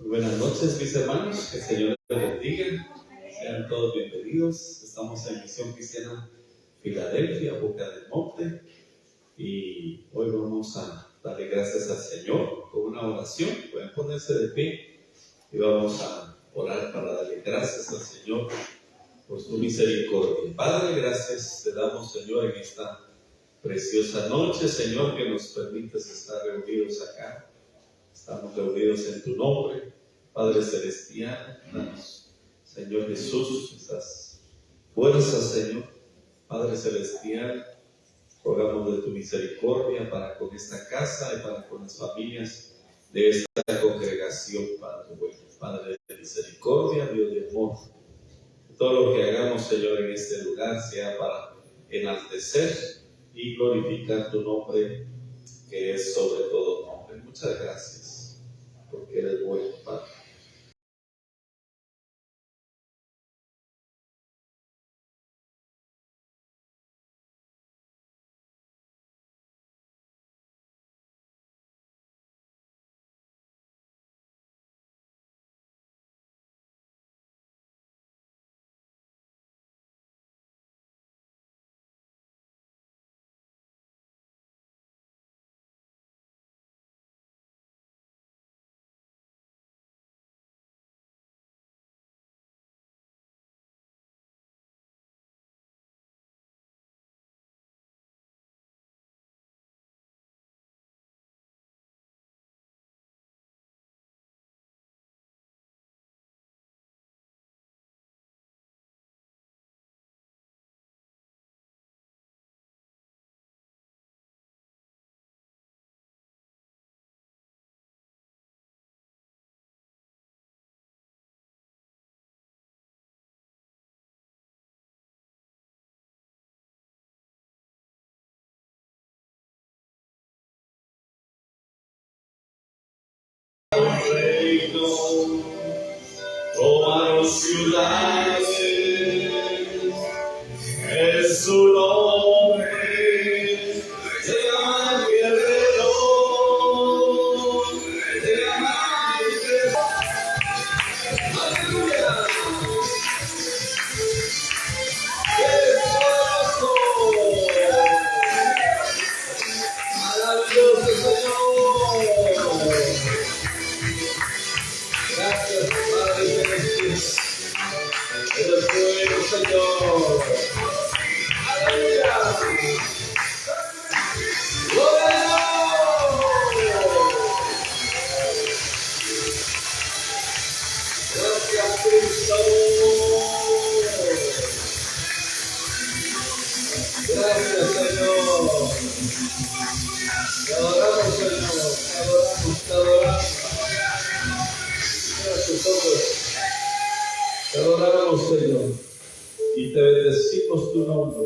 Buenas noches, mis hermanos, que el Señor les bendiga. Sean todos bienvenidos. Estamos en Misión Cristiana Filadelfia, Boca del Monte, y hoy vamos a darle gracias al Señor con una oración. Pueden ponerse de pie y vamos a orar para darle gracias al Señor por su misericordia. Padre, gracias te damos, Señor, en esta preciosa noche, Señor, que nos permites estar reunidos acá. Estamos reunidos en tu nombre, Padre Celestial. Danos, Señor Jesús, esas fuerzas, Señor. Padre Celestial, rogamos de tu misericordia para con esta casa y para con las familias de esta congregación, Padre bueno. Padre de misericordia, Dios de amor. Todo lo que hagamos, Señor, en este lugar sea para enaltecer y glorificar tu nombre, que es sobre todo nombre. Muchas gracias, porque eres bueno, Padre. Tomaron ciudades, es su nombre, se llama guerrero, se llama guerrero. Aleluya, es poderoso, maravilloso Señor. Gracias, Padre Celestial. Eres bueno, Señor. Aleluya. Gloria a Dios. Gracias, Cristo. Gracias, Señor. Te adoramos, Señor. Te adoramos, te adoramos. Gracias, Señor. Te adoramos, Señor. Y te bendecimos tu nombre.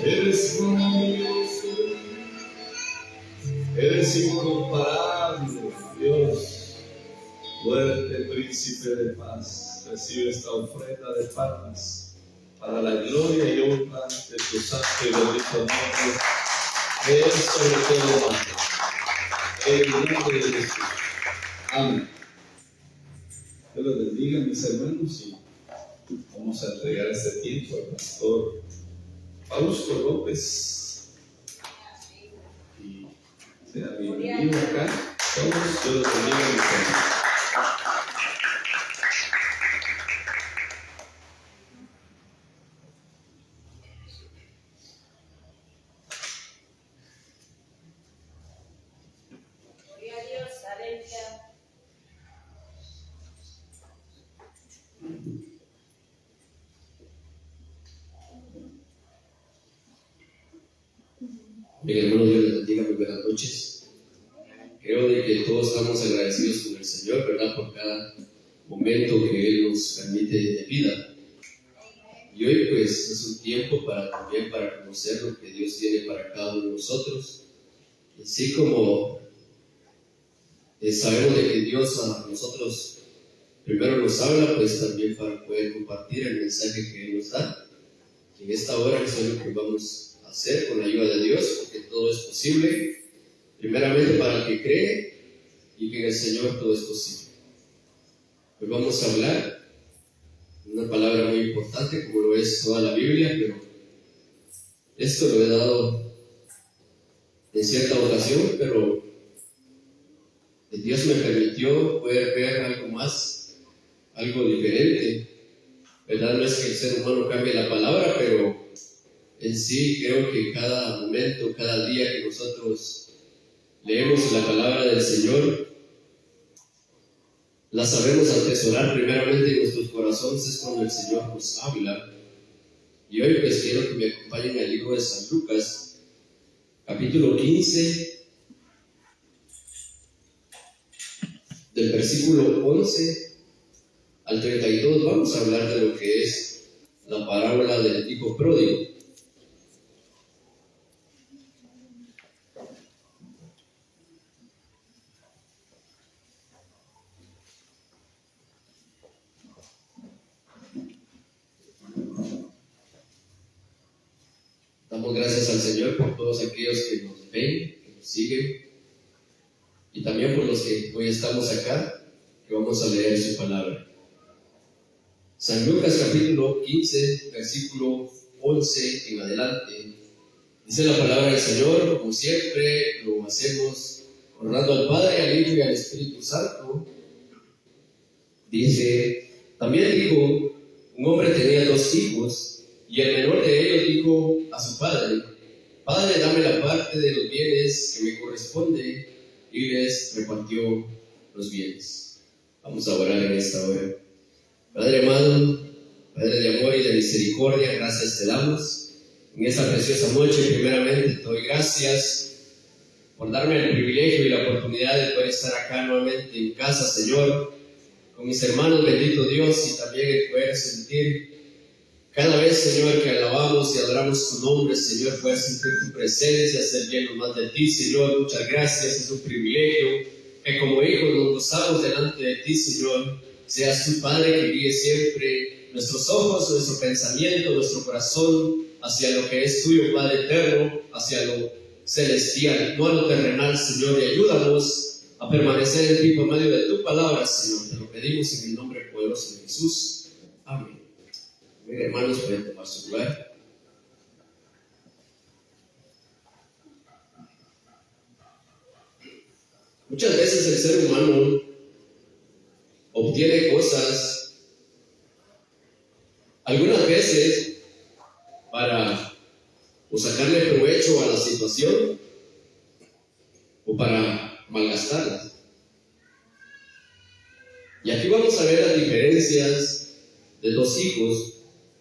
Eres glorioso, eres incomparable, Dios, fuerte príncipe de paz. Recibe esta ofrenda de palmas para la gloria y honra de tu santo y bendito nombre, que es sobre todo nombre. En el nombre de Jesús. Amén. Dios los bendiga, mis hermanos, y vamos a entregar este tiempo al pastor Fausto López. Y sea bienvenido acá. Todos, Dios los bendiga, mis hermanos. Bien, hermanos, Dios les bendiga, muy buenas noches. Creo de que todos estamos agradecidos con el Señor, ¿verdad? Por cada momento que Él nos permite de vida. Y hoy pues es un tiempo también para conocer lo que Dios tiene para cada uno de nosotros. Así como sabemos de que Dios a nosotros primero nos habla, pues también para poder compartir el mensaje que Él nos da. En esta hora es lo que vamos a hacer con la ayuda de Dios, porque todo es posible, primeramente para el que cree, y que en el Señor todo es posible. Hoy vamos a hablar una palabra muy importante, como lo es toda la Biblia, pero esto lo he dado en cierta ocasión, pero Dios me permitió poder ver algo más, algo diferente. ¿Verdad? No es que el ser humano cambie la palabra, pero en sí creo que cada momento, cada día que nosotros leemos la palabra del Señor, la sabemos atesorar primeramente en nuestros corazones, es cuando el Señor nos habla. Y hoy pues quiero que me acompañen al libro de San Lucas, capítulo 15, del versículo 11 al 32. Vamos a hablar de lo que es la parábola del hijo pródigo. Damos gracias al Señor por todos aquellos que nos ven, que nos siguen, y también por los que hoy estamos acá, que vamos a leer su palabra. San Lucas capítulo 15, versículo 11 en adelante. Dice la palabra del Señor, como siempre lo hacemos, honrando al Padre, al Hijo y al Espíritu Santo. Dice, también dijo, un hombre tenía 2 hijos, y el menor de ellos dijo a su padre, Padre, dame la parte de los bienes que me corresponde, y les repartió los bienes. Vamos a orar en esta hora. Padre amado, Padre de amor y de misericordia, gracias te damos en esta preciosa noche. Primeramente te doy gracias por darme el privilegio y la oportunidad de poder estar acá nuevamente en casa, Señor, con mis hermanos, bendito Dios, y también el poder sentir cada vez, Señor, que alabamos y adoramos tu nombre, Señor, poder sentir tu presencia, ser llenos más de ti, Señor. Muchas gracias, es un privilegio que como hijos nos gozamos delante de ti, Señor. Seas tu Padre que guíe siempre nuestros ojos, nuestro pensamiento, nuestro corazón hacia lo que es tuyo, Padre eterno, hacia lo celestial, no a lo terrenal, Señor. Y ayúdanos a permanecer en ti por medio de tu palabra, Señor. Te lo pedimos en el nombre poderoso de Jesús. Amén. Bien, hermanos, pueden tomar su lugar. Muchas veces el ser humano obtiene cosas, algunas veces para o sacarle provecho a la situación o para malgastarlas. Y aquí vamos a ver las diferencias de 2 hijos.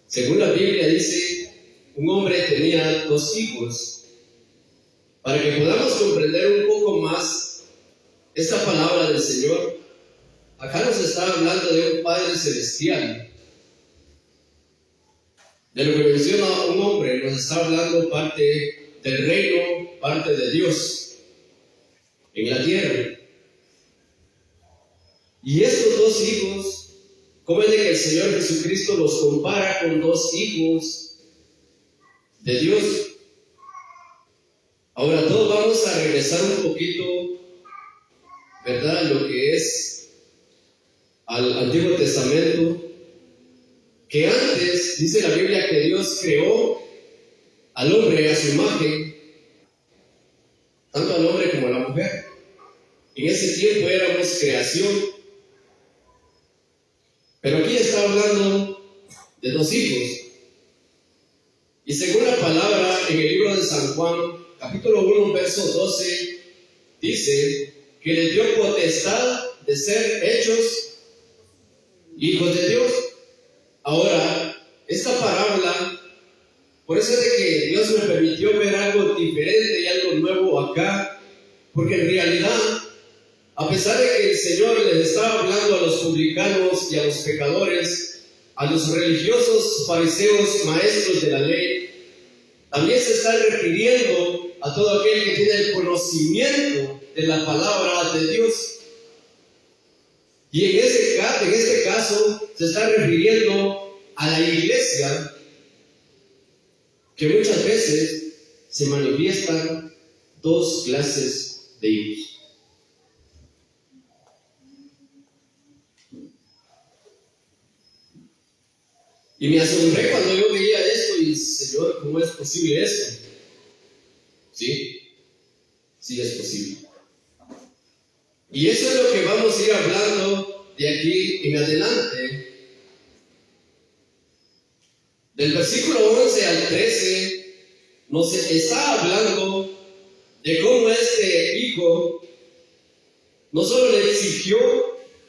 Según la Biblia dice, un hombre tenía 2 hijos. Para que podamos comprender un poco más esta palabra del Señor, acá nos está hablando de un Padre celestial De lo que menciona un hombre, nos está hablando parte del reino, parte de Dios en la tierra. Y estos dos hijos, ¿cómo es de que el Señor Jesucristo los compara con dos hijos de Dios? Ahora todos vamos a regresar un poquito, ¿verdad?, lo que es al Antiguo Testamento, que antes dice la Biblia que Dios creó al hombre a su imagen, tanto al hombre como a la mujer. En ese tiempo éramos creación, pero aquí está hablando de dos hijos. Y según la palabra en el libro de San Juan, capítulo 1, verso 12, dice que les dio potestad de ser hechos hijos de Dios. Ahora, esta parábola, por eso es de que Dios me permitió ver algo diferente y algo nuevo acá, porque en realidad, a pesar de que el Señor les estaba hablando a los publicanos y a los pecadores, a los religiosos, fariseos, maestros de la ley, también se está refiriendo a todo aquel que tiene el conocimiento de la palabra de Dios. Y en este caso se está refiriendo a la iglesia, que muchas veces se manifiestan dos clases de hijos. Y me asombré cuando yo veía esto y, Señor, ¿cómo es posible esto? Sí, sí es posible. Y eso es lo que vamos a ir hablando de aquí en adelante. Del versículo 11 al 13 nos está hablando de cómo este hijo no solo le exigió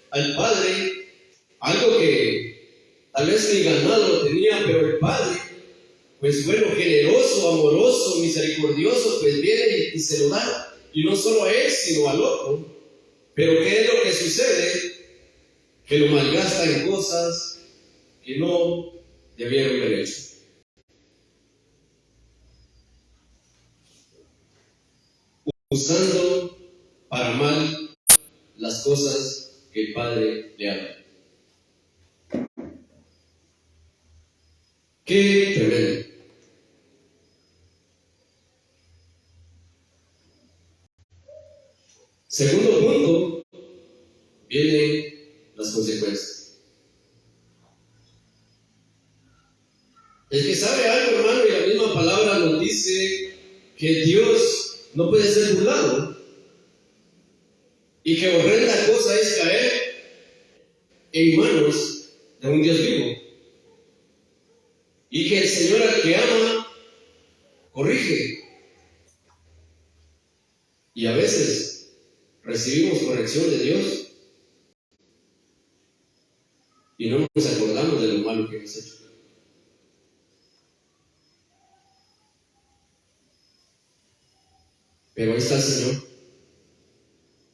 al padre algo que tal vez ni ganado tenía, pero el padre, pues bueno, generoso, amoroso, misericordioso, pues viene y se lo da. Y no solo a él, sino al otro. Pero ¿qué es lo que sucede? Que lo malgasta en cosas que no debieron haber hecho. Usando para mal las cosas que el Padre le ha dado. ¡Qué tremendo! Segundo punto, vienen las consecuencias. El que sabe algo, hermano, y la misma palabra nos dice que Dios no puede ser burlado y que horrenda cosa es caer en manos de un Dios vivo, y que el Señor al que ama corrige. Y a veces recibimos corrección de Dios y no nos acordamos de lo malo que hemos hecho. Pero ahí está el Señor,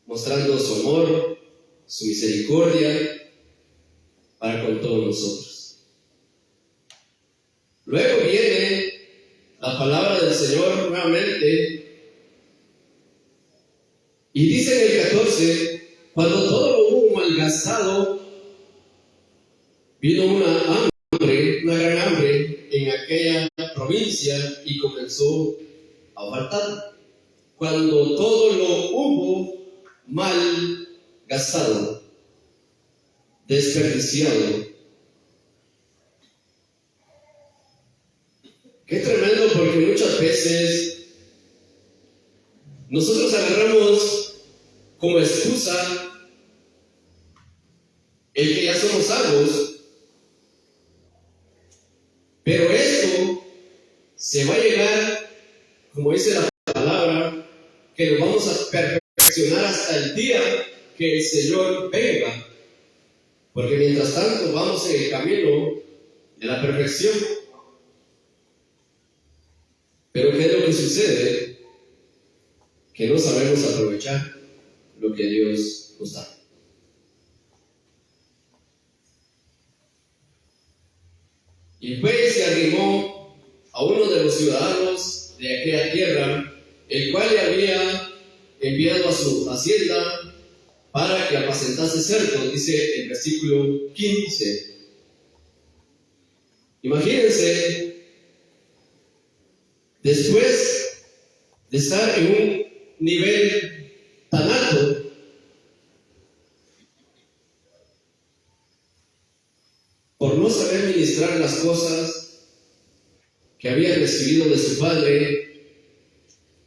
mostrando su amor, su misericordia para con todos nosotros. Luego viene la palabra del Señor nuevamente y dice en el 14: cuando todo lo hubo malgastado, vino una gran hambre en aquella provincia y comenzó a faltar. Cuando todo lo hubo mal gastado, desperdiciado. Qué tremendo, porque muchas veces nosotros agarramos como excusa el que ya somos salvos, pero esto se va a llegar, como dice la palabra, que nos vamos a perfeccionar hasta el día que el Señor venga, porque mientras tanto vamos en el camino de la perfección. Pero ¿qué es lo que sucede? Que no sabemos aprovechar lo que Dios nos da. Y fue y se arrimó a uno de los ciudadanos de aquella tierra, el cual le había enviado a su hacienda para que apacentase cerdos, dice el versículo 15. Imagínense, después de estar en un nivel tan alto, por no saber ministrar las cosas que había recibido de su padre,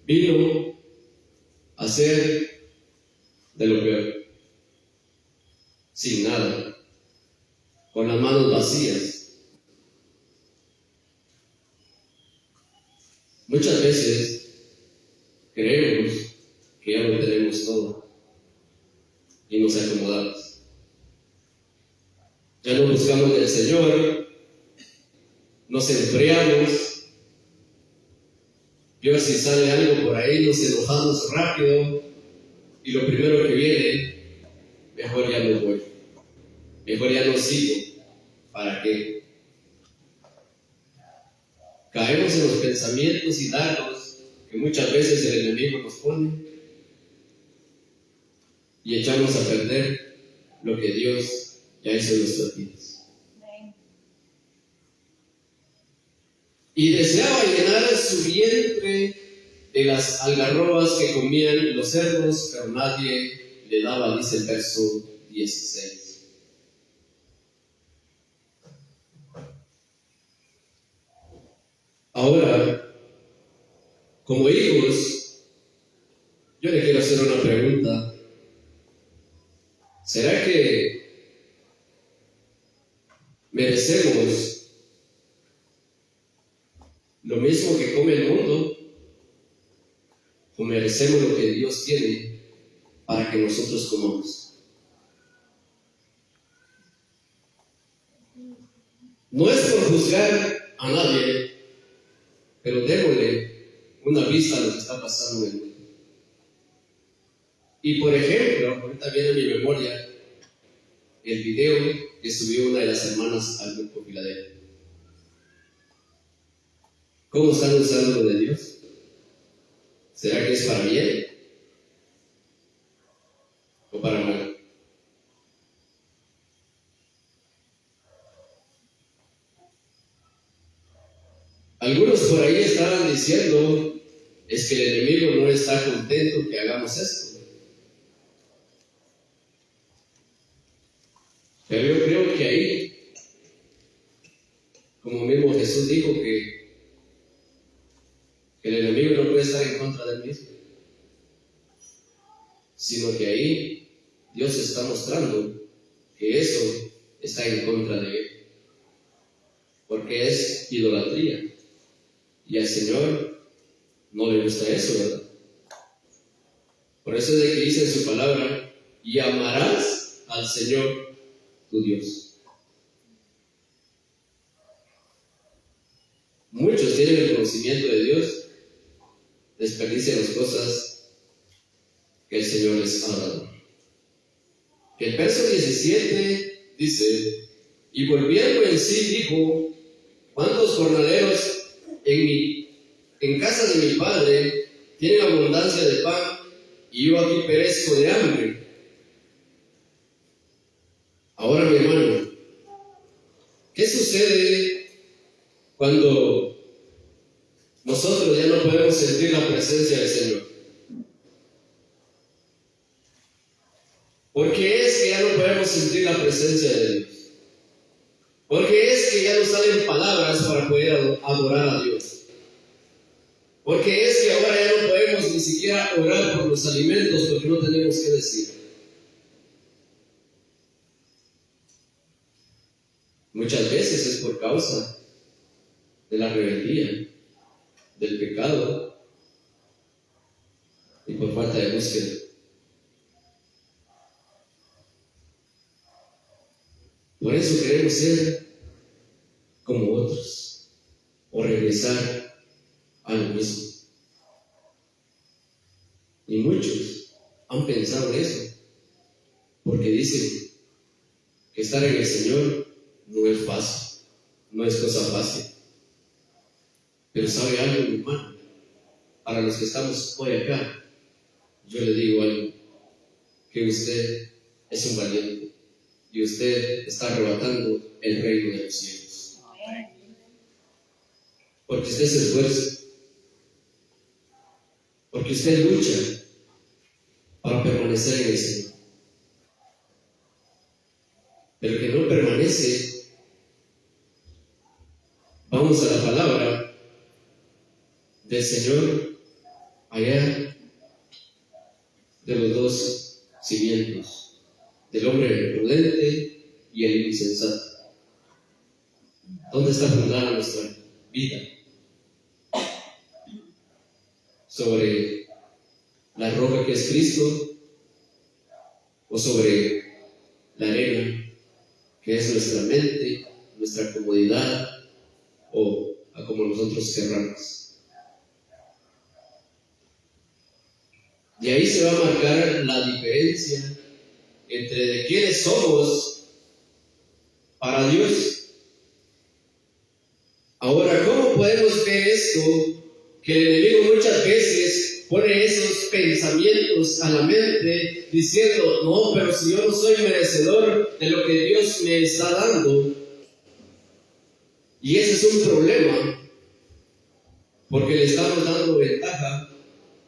vino a ser de lo peor, sin nada, con las manos vacías. Muchas veces creemos que ya lo tenemos todo y nos acomodamos. Ya no buscamos del Señor, nos enfriamos, y si sale algo por ahí nos enojamos rápido y lo primero que viene, mejor ya no voy, mejor ya no sigo. ¿Para qué? Caemos en los pensamientos y dardos que muchas veces el enemigo nos pone y echamos a perder lo que Dios ya hizo en nuestras vidas. Y deseaba llenar su vientre de las algarrobas que comían los cerdos, pero nadie le daba, dice el verso 16. Ahora, como hijos, yo le quiero hacer una pregunta. ¿Será que merecemos lo mismo que come el mundo? ¿O merecemos lo que Dios tiene para que nosotros comamos? No es por juzgar a nadie, pero démosle una vista a lo que está pasando en el mundo. Y por ejemplo, ahorita viene a mi memoria el video que subió una de las hermanas al grupo Filadelfia. ¿Cómo están usando lo de Dios? ¿Será que es para bien o para mal? Algunos por ahí estaban diciendo, es que el enemigo no está contento que hagamos esto. Pero yo creo que ahí, como mismo Jesús dijo que el enemigo no puede estar en contra del mismo, sino que ahí Dios está mostrando que eso está en contra de él, porque es idolatría. Y al Señor no le gusta eso, ¿verdad? Por eso es de que dice en su palabra, y amarás al Señor tu Dios. Muchos tienen el conocimiento de Dios, desperdician las cosas que el Señor les ha dado. El verso 17 dice, y volviendo en sí dijo, ¿cuántos jornaleros en casa de mi padre tienen abundancia de pan y yo aquí perezco de hambre? Ahora, mi hermano, ¿qué sucede cuando nosotros ya no podemos sentir la presencia del Señor? ¿Por qué es que ya no podemos sentir la presencia de Dios? ¿Por qué es que ya no salen palabras para poder adorar a Dios? ¿Por qué es que ahora ya no podemos ni siquiera orar por los alimentos porque no tenemos qué decir? Muchas veces es por causa de la rebeldía, del pecado y por falta de búsqueda. Por eso queremos ser como otros o regresar a lo mismo. Y muchos han pensado en eso, porque dicen que estar en el Señor no es fácil. no es cosa fácil. Pero ¿sabe algo, mi hermano? Para los que estamos hoy acá, yo le digo algo, que usted es un valiente y usted está arrebatando el reino de los cielos. Porque usted se esfuerza, porque usted lucha para permanecer en el Señor. Pero el que no permanece, vamos a la palabra del Señor allá de los dos cimientos, del hombre prudente y el insensato. ¿Dónde está fundada nuestra vida? ¿Sobre la roca que es Cristo o sobre la arena que es nuestra mente, nuestra comodidad o a como nosotros querramos? Y ahí se va a marcar la diferencia entre de quiénes somos para Dios. Ahora, ¿cómo podemos ver esto? Que el enemigo muchas veces pone esos pensamientos a la mente diciendo, no, pero si yo no soy merecedor de lo que Dios me está dando. Y ese es un problema, porque le estamos dando ventaja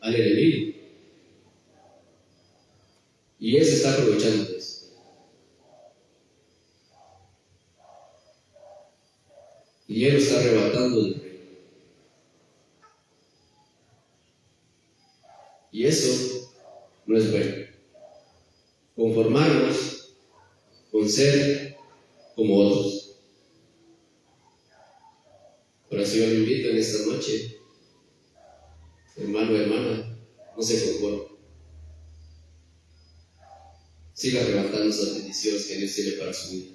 al enemigo. Y él se está aprovechando de eso. Y él lo está arrebatando del reino. Y eso no es bueno. Conformarnos con ser como otros. Por eso yo lo invito en esta noche, hermano, hermana, no se conforme. Siga arrebatando esas bendiciones que Dios tiene para su vida.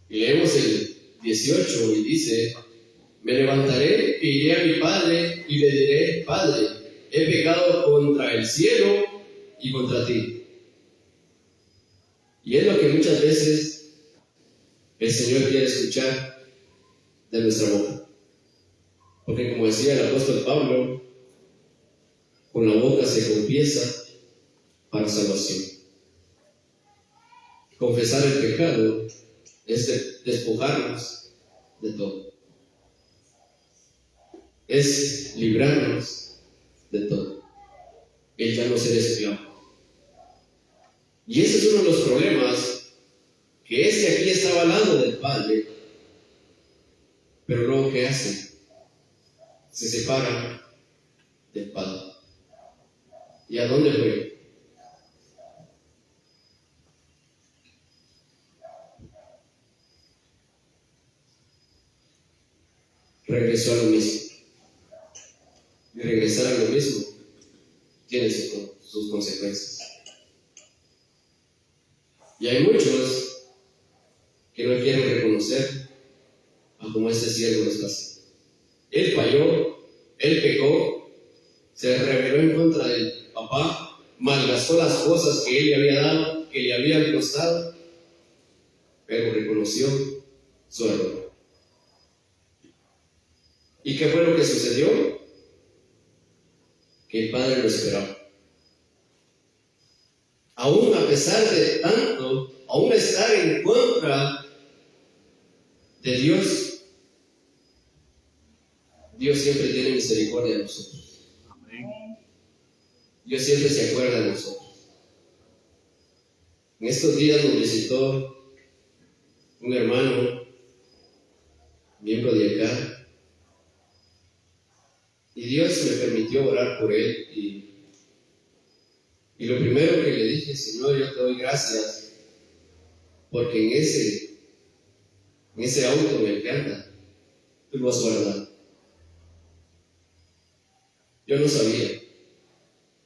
Y leemos el 18 y dice, me levantaré e iré a mi padre y le diré, Padre, he pecado contra el cielo y contra ti. Y es lo que muchas veces el Señor quiere escuchar de nuestra boca. Porque como decía el apóstol Pablo, con la boca se confiesa para salvación. Confesar el pecado es despojarnos de todo. Es librarnos de todo. El ya no ser esclavo. Y ese es uno de los problemas, que aquí estaba al lado del Padre, pero luego ¿qué hace? Se separa del Padre. ¿Y a dónde fue? Regresó a lo mismo. Y regresar a lo mismo tiene sus consecuencias. Y hay muchos que no quieren reconocer a como este siervo lo está haciendo. Él falló, él pecó, se rebeló en contra del papá, malgastó las cosas que él le había dado, que le habían costado, pero reconoció su error. ¿Y qué fue lo que sucedió? Que el padre lo esperaba. Aún a pesar de tanto, aún estar en contra de Dios, Dios siempre tiene misericordia de nosotros. Dios siempre se acuerda de nosotros. En estos días nos visitó un hermano, miembro de acá, y Dios me permitió orar por él. Y lo primero que le dije, Señor, yo te doy gracias, porque en ese auto en el que anda, tú lo has guardado. Yo no sabía,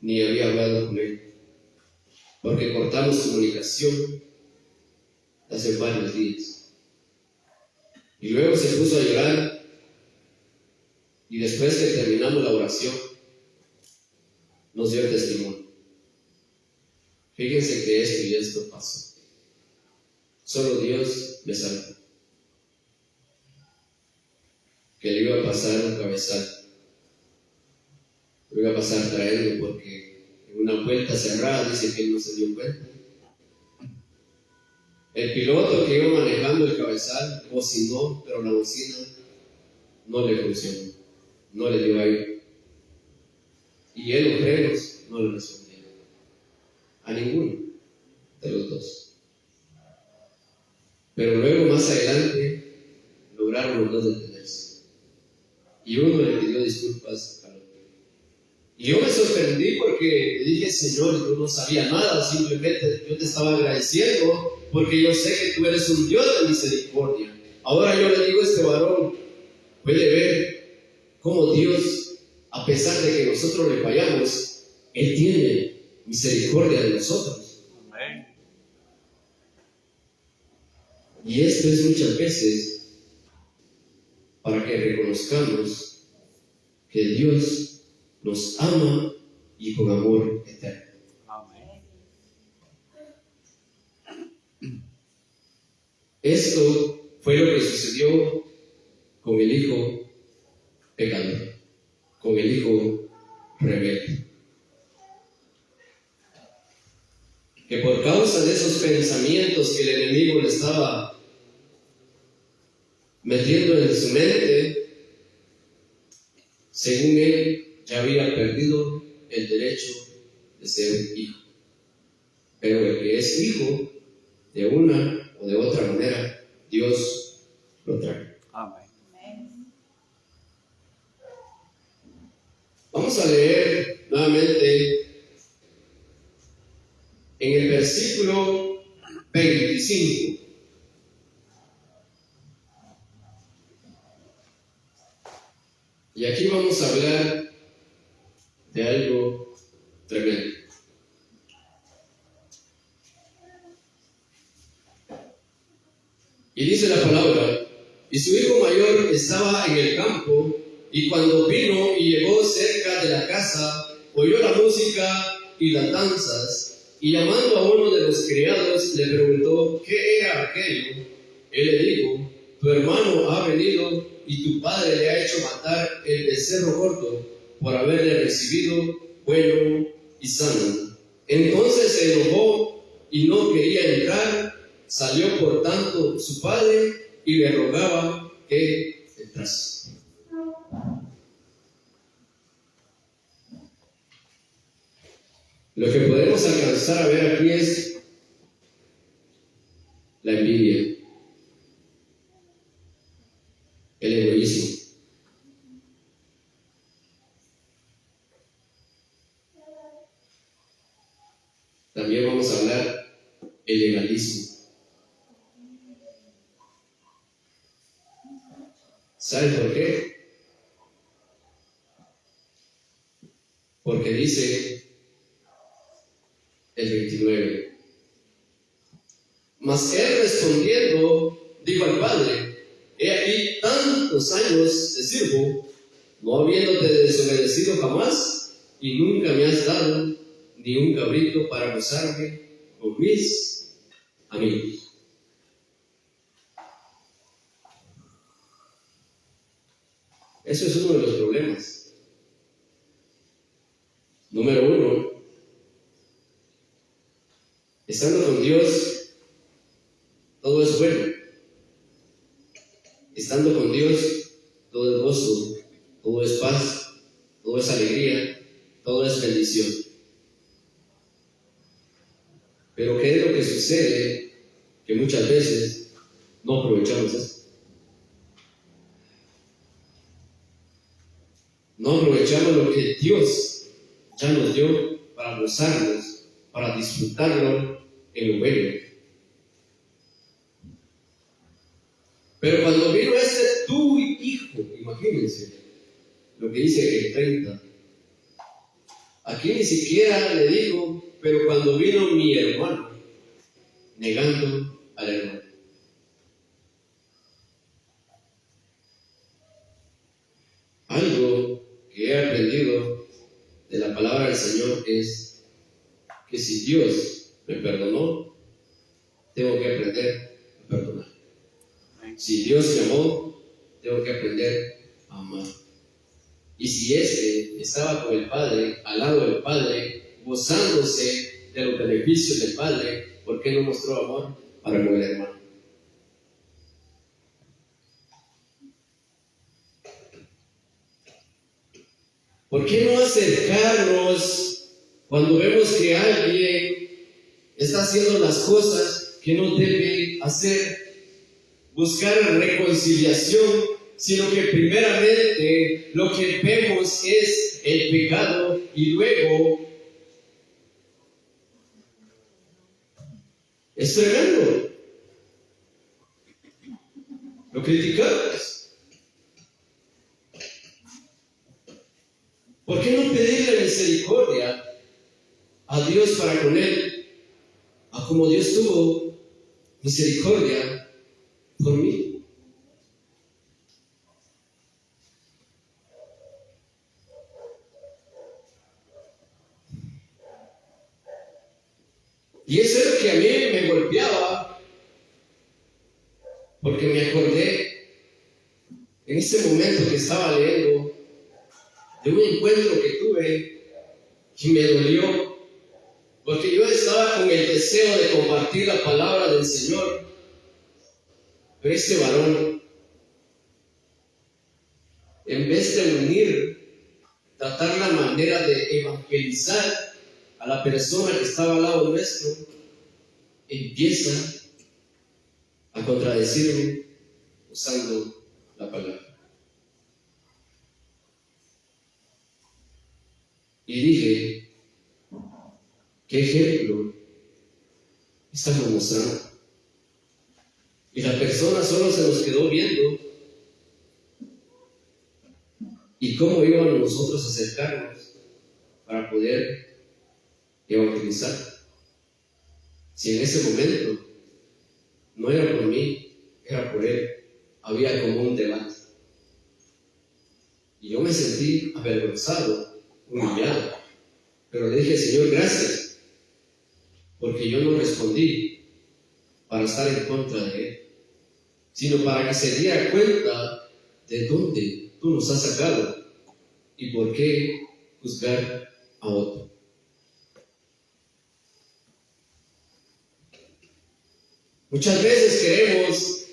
ni había hablado con él, porque cortamos comunicación hace varios días. Y luego se puso a llorar, y después que terminamos la oración, nos dio el testimonio. Fíjense que esto y esto pasó. solo Dios me salva. Que le iba a pasar un cabezal, lo iba a pasar trayendo porque en una puerta cerrada dice que él no se dio cuenta. El piloto que iba manejando el cabezal bocinó, pero la bocina no le funcionó, no le dio aire. Y él, los frenos, no le respondieron a ninguno de los dos. Pero luego, más adelante, lograron los dos detenerse. Y uno le pidió disculpas al otro. Y yo me sorprendí porque le dije, Señor, yo no sabía nada, simplemente yo te estaba agradeciendo porque yo sé que tú eres un Dios de misericordia. Ahora yo le digo a este varón, puede ver cómo Dios, a pesar de que nosotros le fallamos, Él tiene misericordia de nosotros. Amén. Y esto es muchas veces para que reconozcamos que Dios nos ama y con amor eterno. Amén. Esto fue lo que sucedió con el hijo pecador, con el hijo rebelde. Que por causa de esos pensamientos que el enemigo le estaba metiendo en su mente, según él ya había perdido el derecho de ser hijo. Pero el que es hijo, de una o de otra manera, Dios lo trae. Amén. Vamos a leer nuevamente en el versículo 25. Y aquí vamos a hablar de algo tremendo. Y dice la palabra, y su hijo mayor estaba en el campo, y cuando vino y llegó cerca de la casa, oyó la música y las danzas, y llamando a uno de los criados, le preguntó qué era aquello. Él le dijo, tu hermano ha venido, y tu padre le ha hecho matar el becerro gordo, por haberle recibido bueno y sano. Entonces se enojó y no quería entrar. Salió por tanto su padre y le rogaba que entrase. Lo que podemos alcanzar a ver aquí es la envidia, el egoísmo. También vamos a hablar el legalismo. ¿Saben por qué? Porque dice el 29. Mas él respondiendo, dijo al padre, he aquí tantos años te sirvo, no habiéndote desobedecido jamás, y nunca me has dado ni un cabrito para gozarme con mis amigos. Eso es uno de los problemas. Número uno, estando con Dios, todo es bueno. Estando con Dios, todo es gozo, todo es paz, todo es alegría, todo es bendición. Pero ¿qué es lo que sucede? Que muchas veces no aprovechamos eso. No aprovechamos lo que Dios ya nos dio para gozarnos, para disfrutarlo en lo bueno. Pero cuando vino tu hijo, imagínense lo que dice el 30. Aquí ni siquiera le digo, pero cuando vino mi hermano, negando al hermano. Algo que he aprendido de la palabra del Señor es que si Dios me perdonó, tengo que aprender Si Dios me amó, tengo que aprender a amar. Y si este estaba con el Padre, al lado del Padre, gozándose de los beneficios del Padre, ¿por qué no mostró amor para con el hermano? ¿Por qué no acercarnos cuando vemos que alguien está haciendo las cosas que no debe hacer? Buscar reconciliación, sino que primeramente lo que vemos es el pecado y luego es tremendo. Lo criticamos. ¿Por qué no pedirle misericordia a Dios para con él, a como Dios tuvo misericordia por mí? Y eso es lo que a mí me golpeaba, porque me acordé en ese momento que estaba leyendo de un encuentro que tuve y me dolió, porque yo estaba con el deseo de compartir la palabra del Señor, pero ese varón, en vez de unir, tratar la manera de evangelizar a la persona que estaba al lado nuestro, empieza a contradecirme usando la palabra. Y dije, ¿qué ejemplo estamos mostrando? Y la persona solo se nos quedó viendo. ¿Y cómo íbamos nosotros a acercarnos para poder evangelizar? Si en ese momento no era por mí, era por él, había como un debate. Y yo me sentí avergonzado, humillado, pero le dije, Señor, gracias, porque yo no respondí para estar en contra de él, sino para que se diera cuenta de dónde tú nos has sacado y por qué juzgar a otro. Muchas veces queremos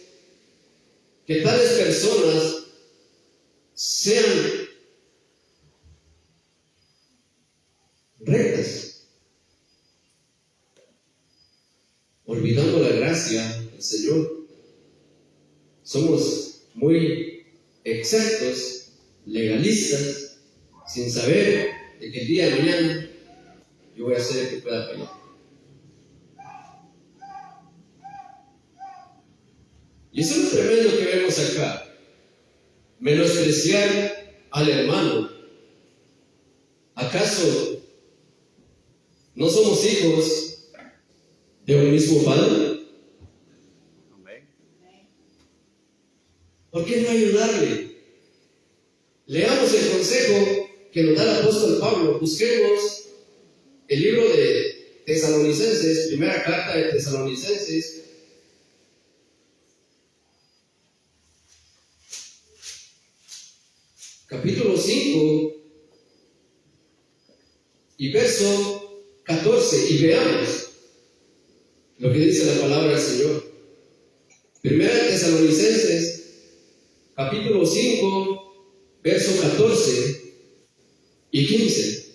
que tales personas sean rectas, olvidando la gracia del Señor. Somos muy exactos, legalistas, sin saber de que el día de mañana yo voy a hacer el que pueda fallar. Y eso es lo tremendo que vemos acá. Menospreciar al hermano. ¿Acaso no somos hijos de un mismo padre? ¿Por qué no ayudarle? Leamos el consejo que nos da el apóstol Pablo. Busquemos el libro de Tesalonicenses, primera carta de Tesalonicenses, capítulo 5 y verso 14, y veamos lo que dice la palabra del Señor. Primera de Tesalonicenses, capítulo 5, verso 14 y 15.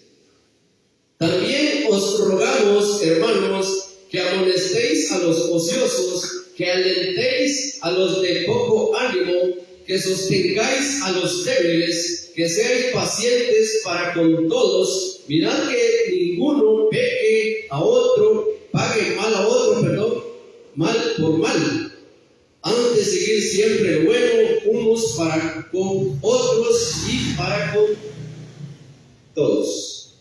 También os rogamos, hermanos, que amonestéis a los ociosos, que alentéis a los de poco ánimo, que sostengáis a los débiles, que seáis pacientes para con todos. Mirad que ninguno peque a otro, pague mal a otro, mal por mal. Antes seguir siempre lo bueno, unos para con otros y para con todos.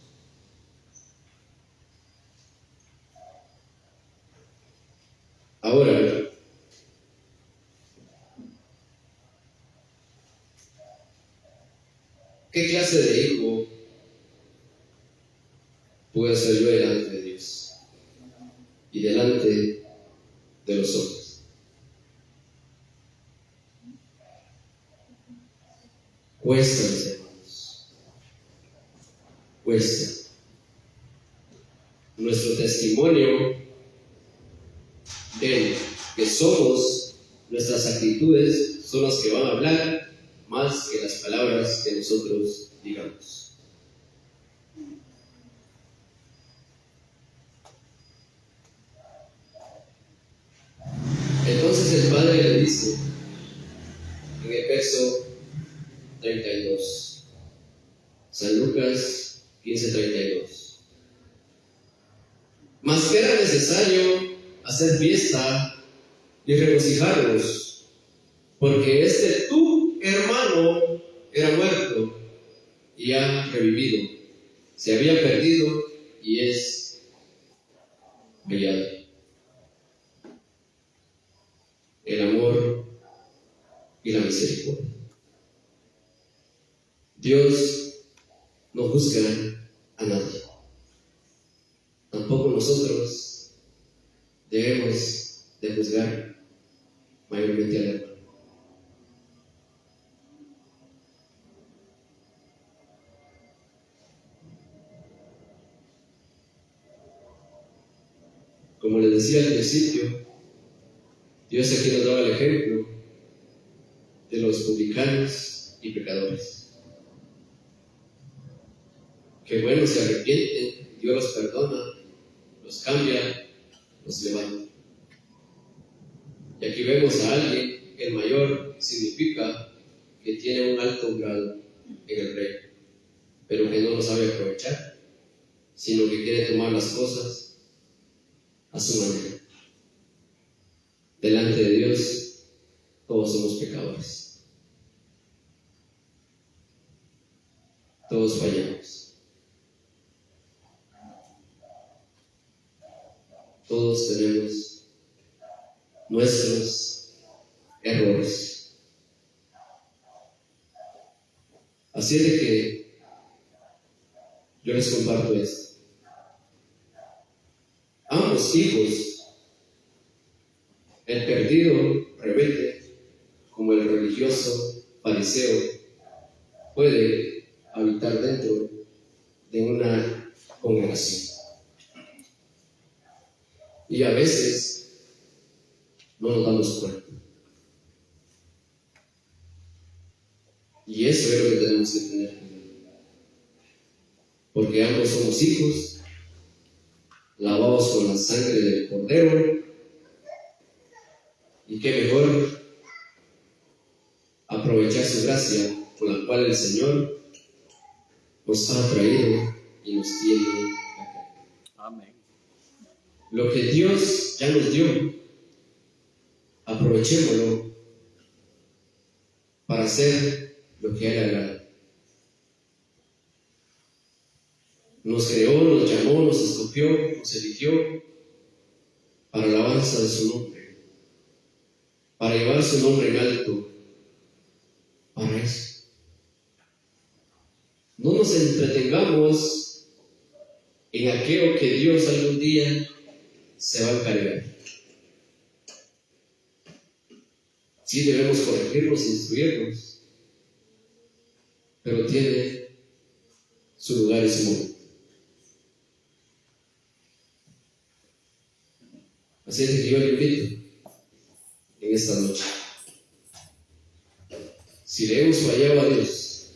Ahora, ¿qué clase de hijo puedo ser yo delante de Dios y delante de los hombres? Cuesta, mis hermanos, cuesta. Nuestro testimonio de que somos, nuestras actitudes son las que van a hablar más que las palabras que nosotros digamos. Entonces el Padre le dice en el verso 32, San Lucas 15:32, mas que era necesario hacer fiesta y regocijarnos, porque este tu hermano era muerto y ha revivido, se había perdido y es hallado. El amor y la misericordia. Dios no juzga a nadie. Tampoco nosotros debemos de juzgar mayormente al hermano. Como les decía al principio, Dios aquí nos daba el ejemplo de los publicanos y pecadores. Que bueno, se arrepienten, Dios los perdona, los cambia, los levanta. Y aquí vemos a alguien, el mayor significa que tiene un alto grado en el reino, pero que no lo sabe aprovechar, sino que quiere tomar las cosas a su manera. Delante de Dios, todos somos pecadores. Todos fallamos. Todos tenemos nuestros errores. Así es de que yo les comparto esto. Ambos hijos, el perdido rebelde, como el religioso fariseo, puede habitar dentro de una congregación. Y a veces no nos damos cuenta. Y eso es lo que tenemos que tener cuidado. Porque ambos somos hijos, lavados con la sangre del Cordero. Y qué mejor aprovechar su gracia con la cual el Señor nos ha traído y nos tiene acá. Amén. Lo que Dios ya nos dio, aprovechémoslo para hacer lo que a Él agrada. Nos creó, nos llamó, nos escogió, nos eligió para la alabanza de su nombre, para llevar su nombre en alto, para eso. No nos entretengamos en aquello que Dios algún día se va a encargar. Sí debemos corregirnos e instruirnos, pero tiene su lugar y su momento. Así es que yo le invito en esta noche. Si le hemos fallado a Dios,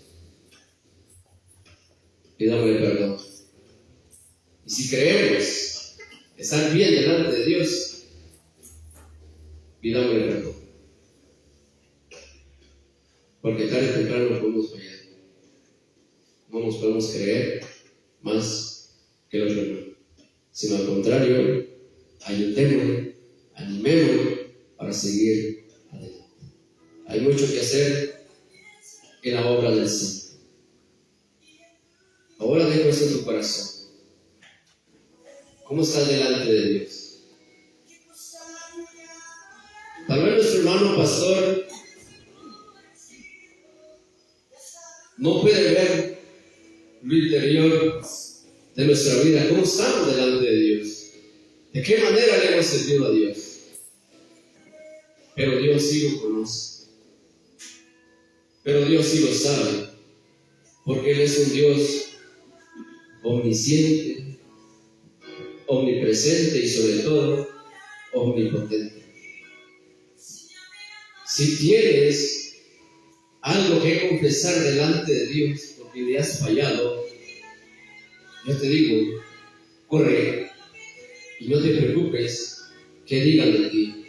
pidámosle perdón. Y si creemos estar bien delante de Dios, pidámosle perdón. Porque tarde o temprano no podemos fallar. No nos podemos creer más que el otro hermano, sino al contrario, ayudémosle, animémosle para seguir adelante. Hay mucho que hacer en la obra del Señor. Ahora dejo esto en tu corazón. ¿Cómo estás delante de Dios? Tal vez nuestro hermano pastor no puede ver lo interior de nuestra vida. ¿Cómo estamos delante de Dios? ¿De qué manera le hemos servido a Dios? Pero Dios sí lo conoce. pero Dios sí lo sabe, porque Él es un Dios omnisciente, omnipresente y sobre todo omnipotente. Si tienes algo que confesar delante de Dios porque le has fallado, yo te digo, corre y no te preocupes que digan de ti.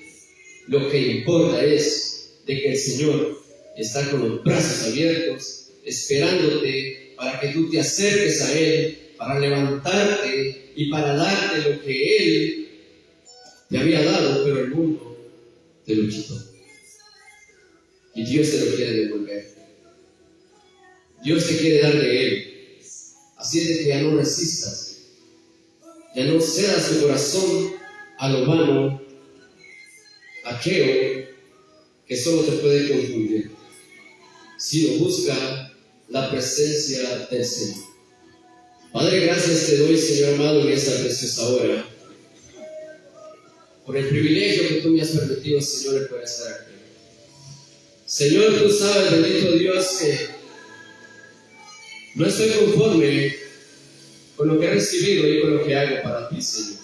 Lo que importa es de que el Señor está con los brazos abiertos, esperándote para que tú te acerques a Él, para levantarte y para darte lo que Él te había dado, pero el mundo te lo quitó. Y Dios te lo quiere devolver. Dios te quiere dar de Él. Así es de que ya no resistas, ya no cedas tu corazón a lo vano, aquello que solo te puede confundir, sino busca la presencia del Señor. Padre, gracias te doy, Señor amado, en esta preciosa hora, por el privilegio que tú me has permitido, Señor, de poder estar aquí. Señor, tú sabes, bendito Dios, que no estoy conforme con lo que he recibido y con lo que hago para ti, Señor.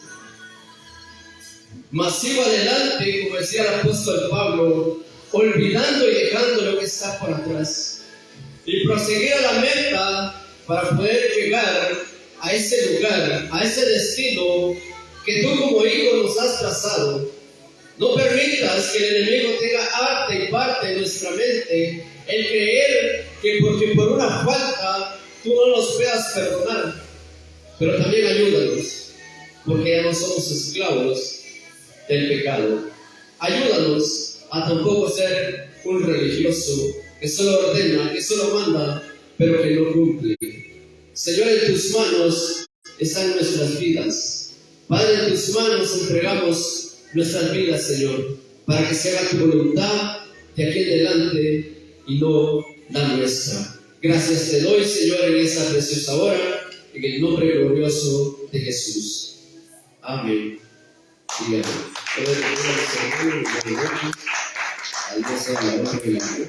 Mas sigo adelante, como decía el apóstol Pablo, olvidando y dejando lo que está por atrás, y proseguir a la meta para poder llegar a ese lugar, a ese destino que tú como hijo nos has trazado. No permitas que el enemigo tenga arte y parte en nuestra mente el creer que porque por una falta tú no nos puedas perdonar. Pero también ayúdanos, porque ya no somos esclavos del pecado. Ayúdanos a tampoco ser un religioso que solo ordena, que solo manda, pero que no cumple. Señor, en tus manos están nuestras vidas. Padre, en tus manos entregamos nuestras vidas, Señor, para que se haga tu voluntad de aquí en adelante y no la nuestra. Gracias te doy, Señor, en esta preciosa hora, en el nombre glorioso de Jesús. Amén. Y amén. Al Dios sea la honra y la gloria.